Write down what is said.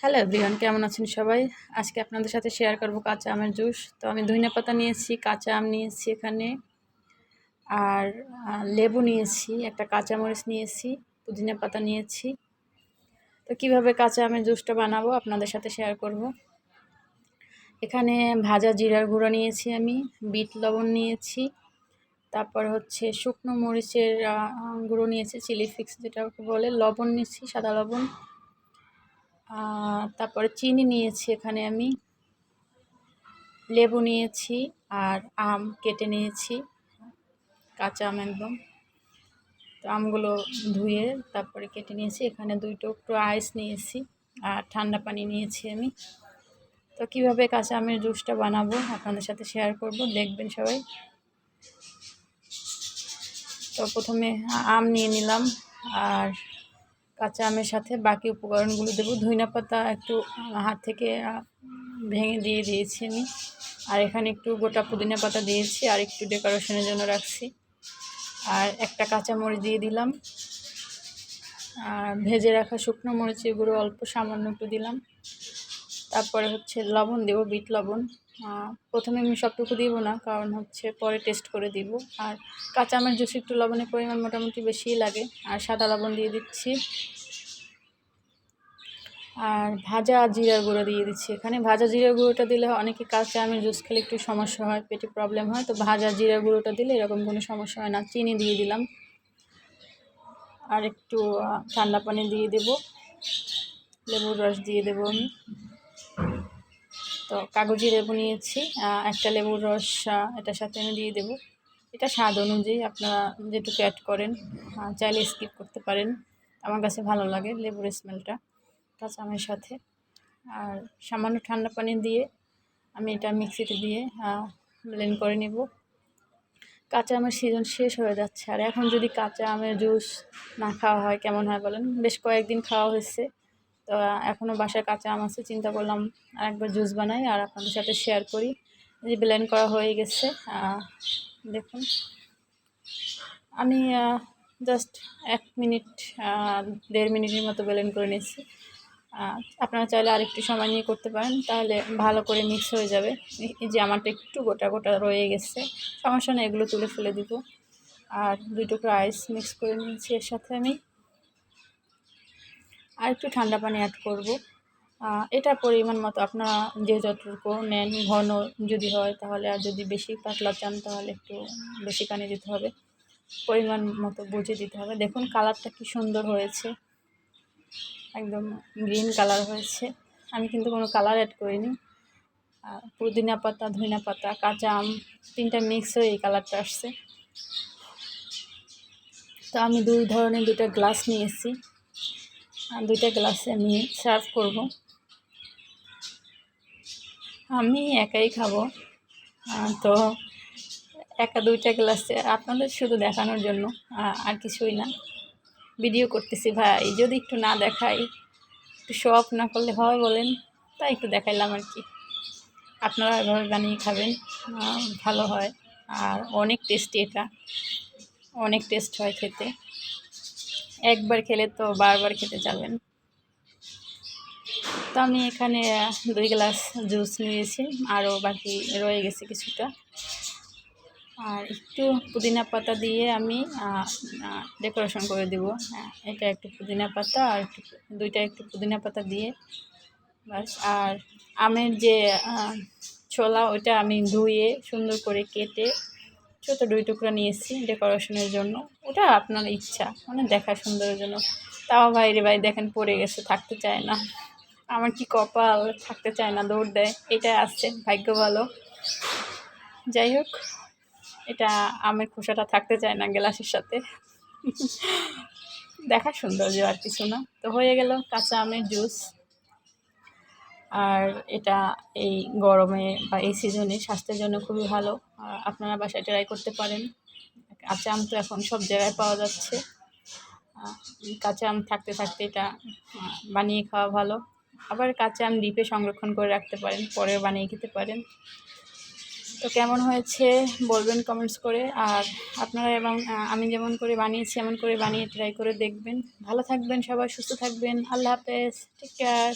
Hello everyone, কেমন আছেন সবাই? আজকে আপনাদের সাথে শেয়ার করব কাঁচা আমের জুস। তো আমি ধনিয়া পাতা নিয়েছি, কাঁচা আম নিয়েছি এখানে, আর লেবু নিয়েছি, একটা কাঁচামরিচ নিয়েছি, পুদিনা পাতা নিয়েছি। তো কিভাবে কাঁচা আমের জুসটা বানাবো আপনাদের সাথে শেয়ার করব। এখানে ভাজা জিরার গুঁড়ো নিয়েছি আমি, বিট লবণ নিয়েছি, তারপর হচ্ছে শুকনো মরিচের গুঁড়ো নিয়েছি, চিলি ফ্লেক্স যেটাকে বলে, লবণ নিয়েছি, সাদা লবণ, তারপরে চিনি নিয়েছি এখানে আমি, লেবু নিয়েছি, আর আম কেটে নিয়েছি, কাঁচা আম একদম। তো আমগুলো ধুয়ে তারপরে কেটে নিয়েছি। এখানে 2 টুকরো আইস নিয়েছি, আর ঠান্ডা পানি নিয়েছি আমি। তো কীভাবে কাঁচা আমের জুসটা বানাবো আপনাদের সাথে শেয়ার করব, দেখবেন সবাই। তো প্রথমে আম নিয়ে নিলাম, আর কাঁচা আমের সাথে বাকি উপকরণগুলো দেবো। ধনিয়া পাতা একটু হাত থেকে ভেঙে দিয়ে দিয়েছি আমি, আর এখানে একটু গোটা পুদিনা পাতা দিয়েছি, আর একটু ডেকোরেশনের জন্য রাখছি। আর একটা কাঁচামরিচ দিয়ে দিলাম, আর ভেজে রাখা শুকনো মরিচের গুঁড়ো অল্প সামান্য একটু দিলাম। তারপরে হচ্ছে লবণ দেবো, বিট লবণ। প্রথমে আমি সবটুকু দিব না, কারণ হচ্ছে পরে টেস্ট করে দিব। আর কাঁচা আমের জুসে একটু লবণের পরিমাণ মোটামুটি বেশিই লাগে। আর সাদা লবণ দিয়ে দিচ্ছি, আর ভাজা জিরার গুঁড়ো দিয়ে দিচ্ছি। এখানে ভাজা জিরার গুঁড়োটা দিলে অনেকে কাঁচা আমের জুস খেলে একটু সমস্যা হয়, পেটে প্রবলেম হয়। তো ভাজা জিরার গুঁড়োটা দিলে এরকম কোনো সমস্যা হয় না। চিনি দিয়ে দিলাম, আর একটু ঠান্ডা পানি দিয়ে দেব, লেবুর রস দিয়ে দেবো আমি। তো কাগজি লেবু নিয়েছি, একটা লেবুর রস এটার সাথে আমি দিয়ে দেবো। এটা স্বাদ অনুযায়ী আপনারা যেটুকু অ্যাড করেন, চাইলে স্কিপ করতে পারেন। আমার কাছে ভালো লাগে লেবুর স্মেলটা কাঁচা আমের সাথে। আর সামান্য ঠান্ডা পানি দিয়ে আমি এটা মিক্সিতে দিয়ে ব্লেন্ড করে নেব। কাঁচা আমের সিজন শেষ হয়ে যাচ্ছে, আর এখন যদি কাঁচা আমের জুস না খাওয়া হয় কেমন হয় বলেন? বেশ কয়েকদিন খাওয়া হয়েছে, তো এখনও বাসায় কাঁচা আম আছে। চিন্তা করলাম আরেকবার জুস বানাই আর আপনাদের সাথে শেয়ার করি। যে ব্লেন্ড করা হয়ে গেছে, দেখুন আমি জাস্ট 1 মিনিট 1.5 মিনিটের মতো ব্লেন্ড করে নিয়েছি। আপনারা চাইলে আরেকটু সময় নিয়ে করতে পারেন, তাহলে ভালো করে মিক্স হয়ে যাবে। এই যে আমারটা একটু গোটা গোটা রয়ে গেছে, সমস্যা নেই, এগুলো তুলে ফেলে দিব। আর 2 টুকরো আইস মিক্স করে নিয়েছি এর সাথে আমি, আর একটু ঠান্ডা পানি অ্যাড করব। এটা পরিমাণ মতো আপনারা যে যতটুকু নেন, ঘন যদি হয় তাহলে, আর যদি বেশি পাতলা চান তাহলে একটু বেশি পানি দিতে হবে, পরিমাণ মতো বুঝে দিতে হবে। দেখুন কালারটা কি সুন্দর হয়েছে, একদম গ্রিন কালার হয়েছে। আমি কিন্তু কোনো কালার অ্যাড করিনি। পুদিনা পাতা, ধনিয়া পাতা, কাঁচা আম 3টা মিক্স হয়ে এই কালারটা আসছে। তো আমি 2 ধরনের 2টা গ্লাস নিয়েছি, 2টা গ্লাসে আমি সার্ভ করব। আমি একাই খাবো, তো একা 2টা গ্লাসে আপনাদের শুধু দেখানোর জন্য, আর কিছুই না। ভিডিও করতেছি ভাই, যদি একটু না দেখাই, একটু শো অফ না করলে হয় বলেন? তাই একটু দেখাইলাম আর কি। আপনারা এভাবে বানিয়ে খাবেন, ভালো হয়। আর অনেক টেস্টি, এটা অনেক টেস্ট হয় খেতে। একবার খেলে তো বারবার খেতে যাবেন। তো আমি এখানে 2 গ্লাস জুস নিয়েছি, আরও বাকি রয়ে গেছে কিছুটা। আর একটু পুদিনা পাতা দিয়ে আমি ডেকোরেশন করে দেব। এটা একটু পুদিনা পাতা, আর দুইটা একটু পুদিনা পাতা দিয়ে বাস। আর আমের যে ছোলা, ওইটা আমি ধুয়ে সুন্দর করে কেটে ছোটো 2 টুকরা নিয়েছি ডেকোরেশনের জন্য। ওটা আপনার ইচ্ছা, মানে দেখা সুন্দরের জন্য। তাও ভাই রে ভাই, দেখেন পড়ে গেছে, থাকতে চায় না। আমার কি কপাল, থাকতে চায় না, দৌড় দেয়। এটাই আসছে, ভাগ্য ভালো। যাই হোক, এটা আমের খোসাটা থাকতে চায় না গ্লাসের সাথে। দেখা সৌন্দর্য, আর কিছু না। তো হয়ে গেল কাঁচা আমের জুস। আর এটা এই গরমে বা এই সিজনে স্বাস্থ্যের জন্য খুবই ভালো। আপনারা বাসায় ট্রাই করতে পারেন। কাঁচা আম তো এখন সব জায়গায় পাওয়া যাচ্ছে। কাঁচা আম থাকতে থাকতে এটা বানিয়ে খাওয়া ভালো। আবার কাঁচা আম ডিপে সংরক্ষণ করে রাখতে পারেন, পরে বানিয়ে খেতে পারেন। তো কেমন হয়েছে বলবেন কমেন্টস করে। আর আপনারা এবং আমি যেমন করে বানিয়েছি এমন করে বানিয়ে ট্রাই করে দেখবেন। ভালো থাকবেন সবাই, সুস্থ থাকবেন। আল্লাহ হাফেজ, টেক কেয়ার।